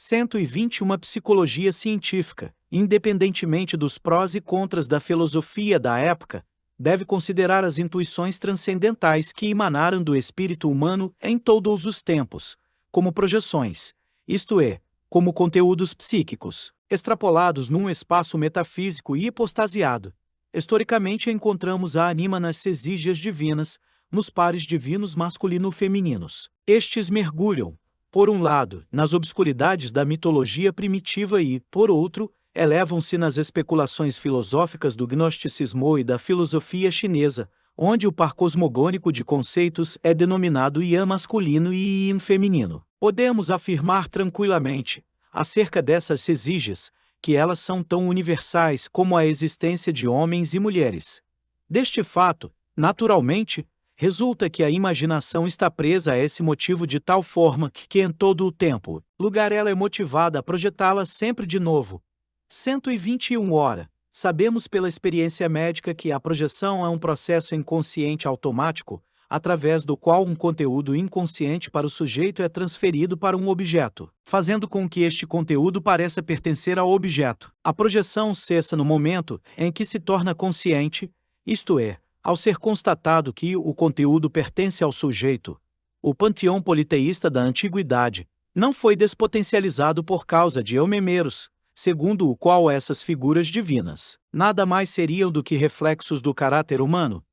121 Psicologia científica, independentemente dos prós e contras da filosofia da época, deve considerar as intuições transcendentais que emanaram do espírito humano em todos os tempos, como projeções, isto é, como conteúdos psíquicos, extrapolados num espaço metafísico e hipostasiado. Historicamente encontramos a anima nas exígias divinas, nos pares divinos masculino-femininos. Estes mergulham, por um lado, nas obscuridades da mitologia primitiva e, por outro, elevam-se nas especulações filosóficas do gnosticismo e da filosofia chinesa, onde o par cosmogônico de conceitos é denominado Yan masculino e Yin feminino. Podemos afirmar tranquilamente, acerca dessas exígias, que elas são tão universais como a existência de homens e mulheres. Deste fato, naturalmente, resulta que a imaginação está presa a esse motivo de tal forma que em todo o tempo, lugar ela é motivada a projetá-la sempre de novo. 121 Ora, sabemos pela experiência médica que a projeção é um processo inconsciente automático, através do qual um conteúdo inconsciente para o sujeito é transferido para um objeto, fazendo com que este conteúdo pareça pertencer ao objeto. A projeção cessa no momento em que se torna consciente, isto é, ao ser constatado que o conteúdo pertence ao sujeito. O panteão politeísta da antiguidade não foi despotencializado por causa de eumemeros, segundo o qual essas figuras divinas nada mais seriam do que reflexos do caráter humano.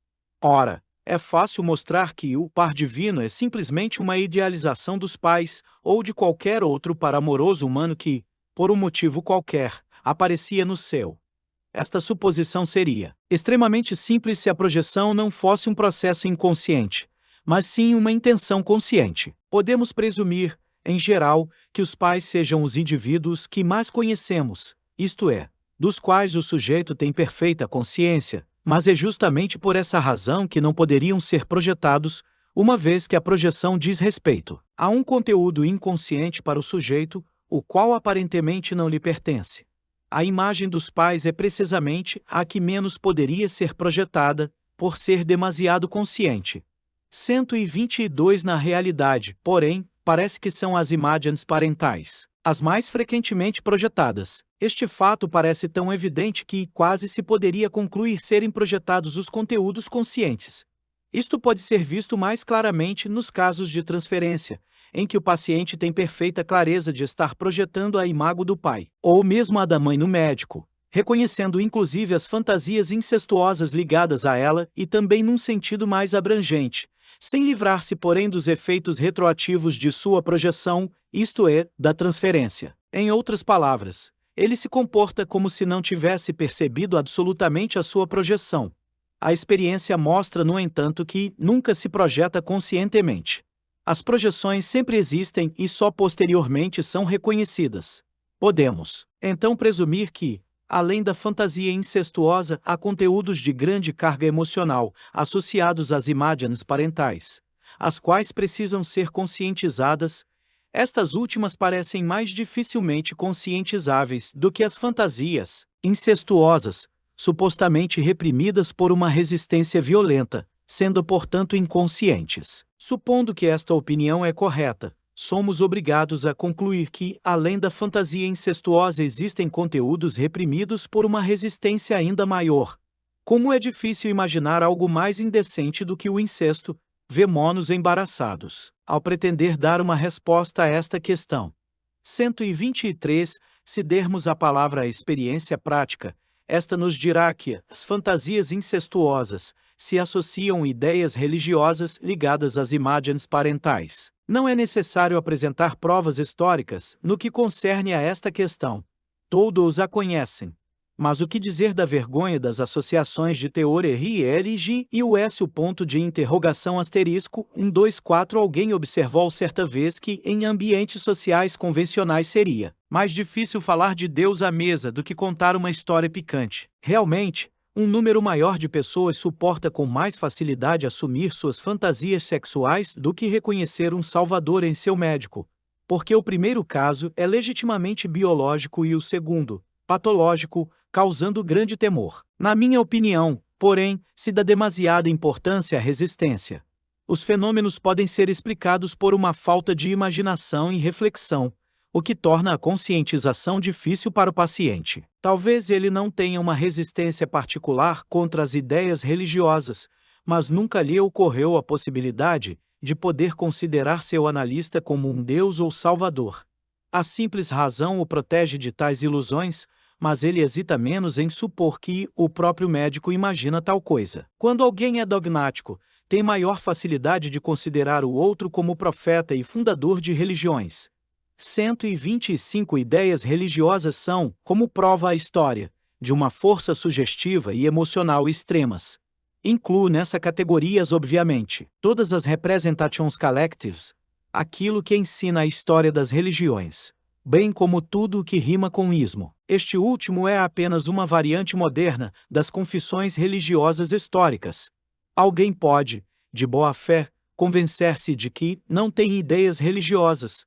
Ora, é fácil mostrar que o par divino é simplesmente uma idealização dos pais ou de qualquer outro par amoroso humano que, por um motivo qualquer, aparecia no céu. Esta suposição seria extremamente simples se a projeção não fosse um processo inconsciente, mas sim uma intenção consciente. Podemos presumir, em geral, que os pais sejam os indivíduos que mais conhecemos, isto é, dos quais o sujeito tem perfeita consciência, mas é justamente por essa razão que não poderiam ser projetados, uma vez que a projeção diz respeito a um conteúdo inconsciente para o sujeito, o qual aparentemente não lhe pertence. A imagem dos pais é precisamente a que menos poderia ser projetada, por ser demasiado consciente. 122 Na realidade, porém, parece que são as imagens parentais as mais frequentemente projetadas. Este fato parece tão evidente que quase se poderia concluir serem projetados os conteúdos conscientes. Isto pode ser visto mais claramente nos casos de transferência, em que o paciente tem perfeita clareza de estar projetando a imago do pai, ou mesmo a da mãe no médico, reconhecendo inclusive as fantasias incestuosas ligadas a ela e também num sentido mais abrangente, sem livrar-se porém dos efeitos retroativos de sua projeção, isto é, da transferência. Em outras palavras, ele se comporta como se não tivesse percebido absolutamente a sua projeção. A experiência mostra, no entanto, que nunca se projeta conscientemente. As projeções sempre existem e só posteriormente são reconhecidas. Podemos, então, presumir que, além da fantasia incestuosa, há conteúdos de grande carga emocional, associados às imagens parentais, as quais precisam ser conscientizadas. Estas últimas parecem mais dificilmente conscientizáveis do que as fantasias incestuosas, supostamente reprimidas por uma resistência violenta, sendo portanto inconscientes. Supondo que esta opinião é correta, somos obrigados a concluir que, além da fantasia incestuosa, existem conteúdos reprimidos por uma resistência ainda maior. Como é difícil imaginar algo mais indecente do que o incesto, vemo-nos embaraçados ao pretender dar uma resposta a esta questão. 123 Se dermos a palavra à experiência prática, esta nos dirá que as fantasias incestuosas se associam ideias religiosas ligadas às imagens parentais. Não é necessário apresentar provas históricas no que concerne a esta questão. Todos a conhecem. Mas o que dizer da vergonha das associações de teoria RLG e o S? O ponto de interrogação asterisco 124 Alguém observou certa vez que, em ambientes sociais convencionais seria mais difícil falar de Deus à mesa do que contar uma história picante. Realmente, um número maior de pessoas suporta com mais facilidade assumir suas fantasias sexuais do que reconhecer um salvador em seu médico, porque o primeiro caso é legitimamente biológico e o segundo, patológico, causando grande temor. Na minha opinião, porém, se dá demasiada importância à resistência. Os fenômenos podem ser explicados por uma falta de imaginação e reflexão, o que torna a conscientização difícil para o paciente. Talvez ele não tenha uma resistência particular contra as ideias religiosas, mas nunca lhe ocorreu a possibilidade de poder considerar seu analista como um Deus ou Salvador. A simples razão o protege de tais ilusões, mas ele hesita menos em supor que o próprio médico imagina tal coisa. Quando alguém é dogmático, tem maior facilidade de considerar o outro como profeta e fundador de religiões. 125 ideias religiosas são, como prova a história, de uma força sugestiva e emocional extremas. Incluo nessa categoria, obviamente, todas as representations collectives, aquilo que ensina a história das religiões, bem como tudo o que rima com ismo. Este último é apenas uma variante moderna das confissões religiosas históricas. Alguém pode, de boa fé, convencer-se de que não tem ideias religiosas,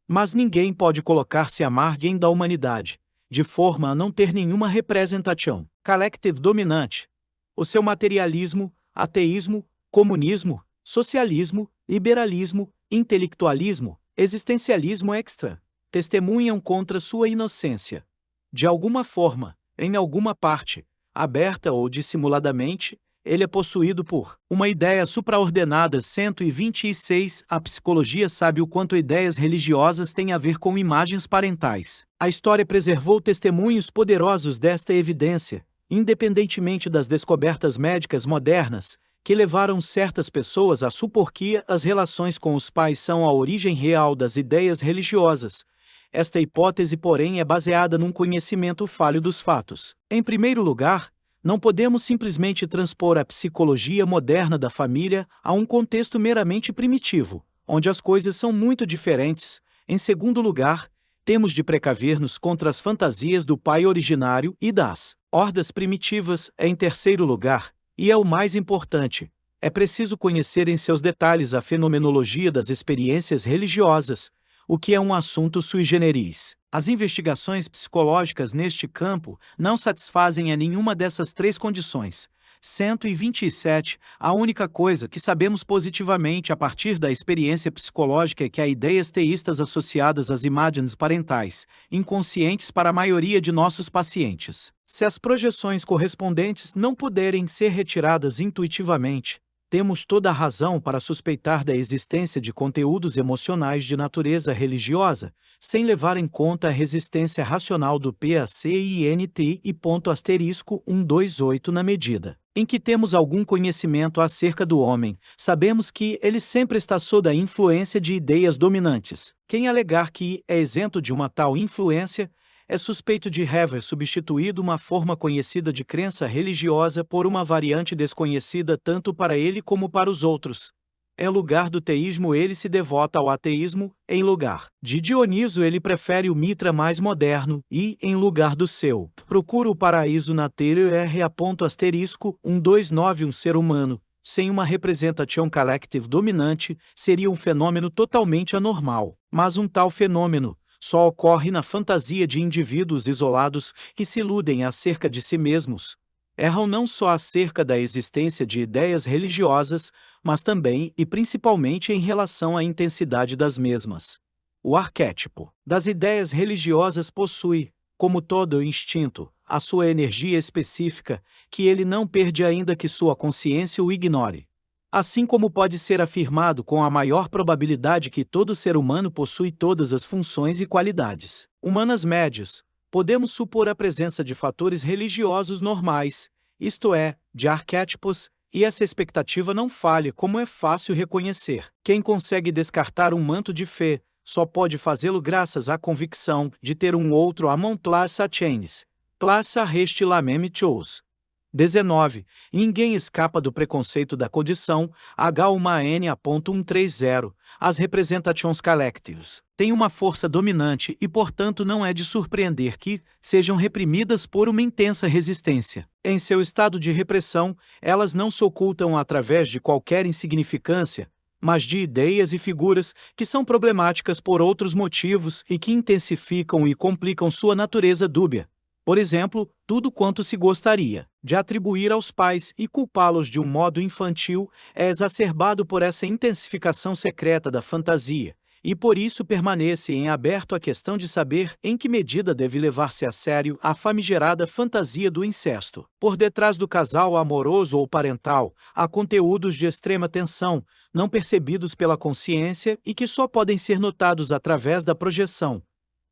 mas ninguém pode colocar-se à margem da humanidade, de forma a não ter nenhuma representação collective dominante. O seu materialismo, ateísmo, comunismo, socialismo, liberalismo, intelectualismo, existencialismo extra, testemunham contra sua inocência. De alguma forma, em alguma parte, aberta ou dissimuladamente, ele é possuído por uma ideia supraordenada. 126. A psicologia sabe o quanto ideias religiosas têm a ver com imagens parentais. A história preservou testemunhos poderosos desta evidência, independentemente das descobertas médicas modernas, que levaram certas pessoas a supor que as relações com os pais são a origem real das ideias religiosas. Esta hipótese, porém, é baseada num conhecimento falho dos fatos. Em primeiro lugar, não podemos simplesmente transpor a psicologia moderna da família a um contexto meramente primitivo, onde as coisas são muito diferentes. Em segundo lugar, temos de precaver-nos contra as fantasias do pai originário e das hordas primitivas. Em terceiro lugar, e é o mais importante, é preciso conhecer em seus detalhes a fenomenologia das experiências religiosas, o que é um assunto sui generis. As investigações psicológicas neste campo não satisfazem a nenhuma dessas três condições. 127. A única coisa que sabemos positivamente a partir da experiência psicológica é que há ideias teístas associadas às imagens parentais, inconscientes para a maioria de nossos pacientes. Se as projeções correspondentes não puderem ser retiradas intuitivamente, temos toda a razão para suspeitar da existência de conteúdos emocionais de natureza religiosa, sem levar em conta a resistência racional do PACINT e *128 na medida em que temos algum conhecimento acerca do homem, sabemos que ele sempre está sob a influência de ideias dominantes. Quem alegar que é isento de uma tal influência, é suspeito de haver substituído uma forma conhecida de crença religiosa por uma variante desconhecida tanto para ele como para os outros. Em lugar do teísmo ele se devota ao ateísmo, em lugar de Dioniso ele prefere o Mitra mais moderno e, em lugar do seu, procura o paraíso na Terra. 129. Um ser humano, sem uma representação collective dominante, seria um fenômeno totalmente anormal. Mas um tal fenômeno só ocorre na fantasia de indivíduos isolados que se iludem acerca de si mesmos. Erram não só acerca da existência de ideias religiosas, mas também e principalmente em relação à intensidade das mesmas. O arquétipo das ideias religiosas possui, como todo instinto, a sua energia específica, que ele não perde ainda que sua consciência o ignore. Assim como pode ser afirmado com a maior probabilidade que todo ser humano possui todas as funções e qualidades humanas médias, podemos supor a presença de fatores religiosos normais, isto é, de arquétipos, e essa expectativa não falha, como é fácil reconhecer. Quem consegue descartar um manto de fé, só pode fazê-lo graças à convicção de ter um outro among classe chains, classe reste la même chose. 19. Ninguém escapa do preconceito da condição H1N.130. As representations collectives têm uma força dominante e, portanto, não é de surpreender que sejam reprimidas por uma intensa resistência. Em seu estado de repressão, elas não se ocultam através de qualquer insignificância, mas de ideias e figuras que são problemáticas por outros motivos e que intensificam e complicam sua natureza dúbia. Por exemplo, tudo quanto se gostaria de atribuir aos pais e culpá-los de um modo infantil é exacerbado por essa intensificação secreta da fantasia, e por isso permanece em aberto a questão de saber em que medida deve levar-se a sério a famigerada fantasia do incesto. Por detrás do casal amoroso ou parental, há conteúdos de extrema tensão, não percebidos pela consciência e que só podem ser notados através da projeção.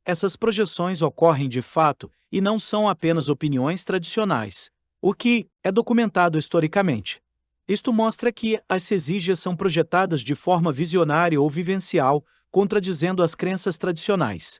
Essas projeções ocorrem de fato e não são apenas opiniões tradicionais, o que é documentado historicamente. Isto mostra que as exígias são projetadas de forma visionária ou vivencial, contradizendo as crenças tradicionais.